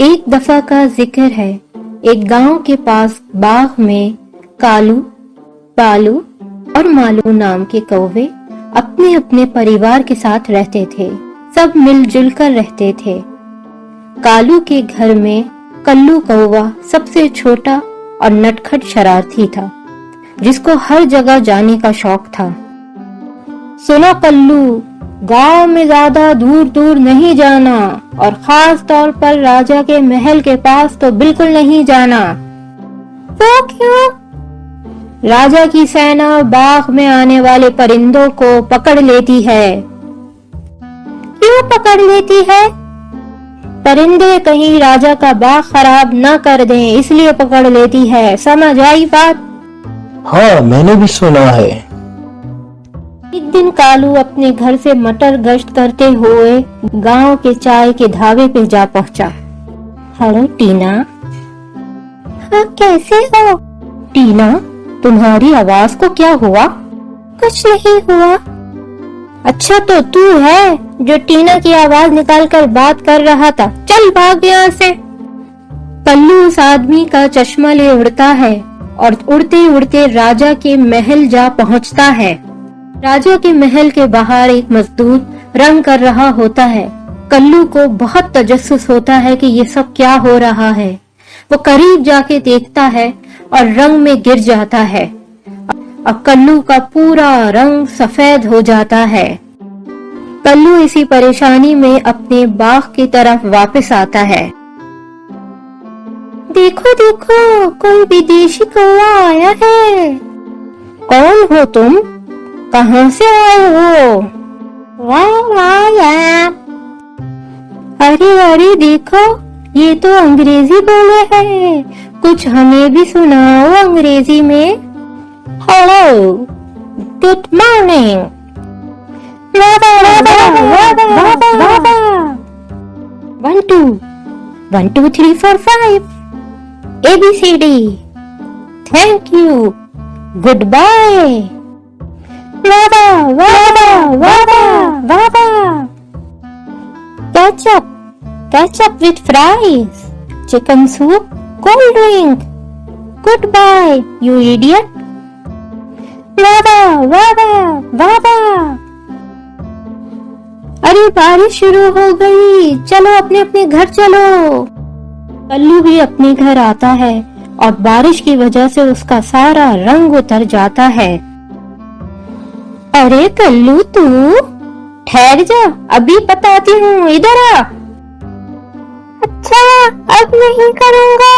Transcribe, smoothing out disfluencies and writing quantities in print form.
ایک دفعہ کا ذکر ہے، ایک گاؤں کے پاس باغ میں کالو، بالو اور مالو نام کے کوے اپنے اپنے پریوار کے ساتھ رہتے تھے۔ سب مل جل کر رہتے تھے۔ کالو کے گھر میں کلو کوا سب سے چھوٹا اور نٹکھٹ شرارتی تھا، جس کو ہر جگہ جانے کا شوق تھا۔ سنا کلو، گاؤں میں زیادہ دور دور نہیں جانا، اور خاص طور پر راجا کے محل کے پاس تو بالکل نہیں جانا۔ وہ کیوں؟ راجا کی سینا باغ میں آنے والے پرندوں کو پکڑ لیتی ہے۔ کیوں پکڑ لیتی ہے؟ پرندے کہیں راجا کا باغ خراب نہ کر دیں، اس لیے پکڑ لیتی ہے۔ سمجھ آئی بات؟ ہاں، میں نے بھی سنا ہے۔ ایک دن کالو اپنے گھر سے مٹر گشت کرتے ہوئے گاؤں کے چائے کے ڈھابے پہ جا پہنچا۔ Hello Tina. ہاں، کیسے ہو؟ ٹینا، تمہاری آواز کو کیا ہوا؟ کچھ نہیں ہوا۔ اچھا، تو ہے جو ٹینا کی آواز نکال کر بات کر رہا تھا۔ چل بھاگ یہاں سے۔ کلو اس آدمی کا چشمہ لے اڑتا ہے اور اڑتے اڑتے راجا کے محل جا پہنچتا ہے۔ راجا کے محل کے باہر ایک مزدور رنگ کر رہا ہوتا ہے۔ کلو کو بہت تجسس ہوتا ہے کہ یہ سب کیا ہو رہا ہے۔ وہ قریب جا کے دیکھتا ہے اور رنگ میں گر جاتا ہے، اور کلو کا پورا رنگ سفید ہو جاتا ہے۔ کلو اسی پریشانی میں اپنے باغ کی طرف واپس آتا ہے۔ دیکھو دیکھو، کوئی بدیشی کوا آیا ہے۔ کون ہو تم؟ کہاں سے آئے ہو؟ ارے دیکھو، یہ تو انگریزی بولے ہیں، کچھ ہمیں بھی سناؤ انگریزی میں۔ Hello, good morning. 1 2 1 2 3 4 5 ABCD۔ Thank you, goodbye. Ketchup with fries, chicken soup, cold drink. Goodbye, you idiot. ارے بارش شروع ہو گئی، چلو اپنے اپنے گھر چلو۔ کلو بھی اپنے گھر آتا ہے اور بارش کی وجہ سے اس کا سارا رنگ اتر جاتا ہے۔ ارے کلو، تو ٹھہر جا، ابھی بتاتی ہوں، ادھر آ۔ اچھا، اب نہیں کروں گا۔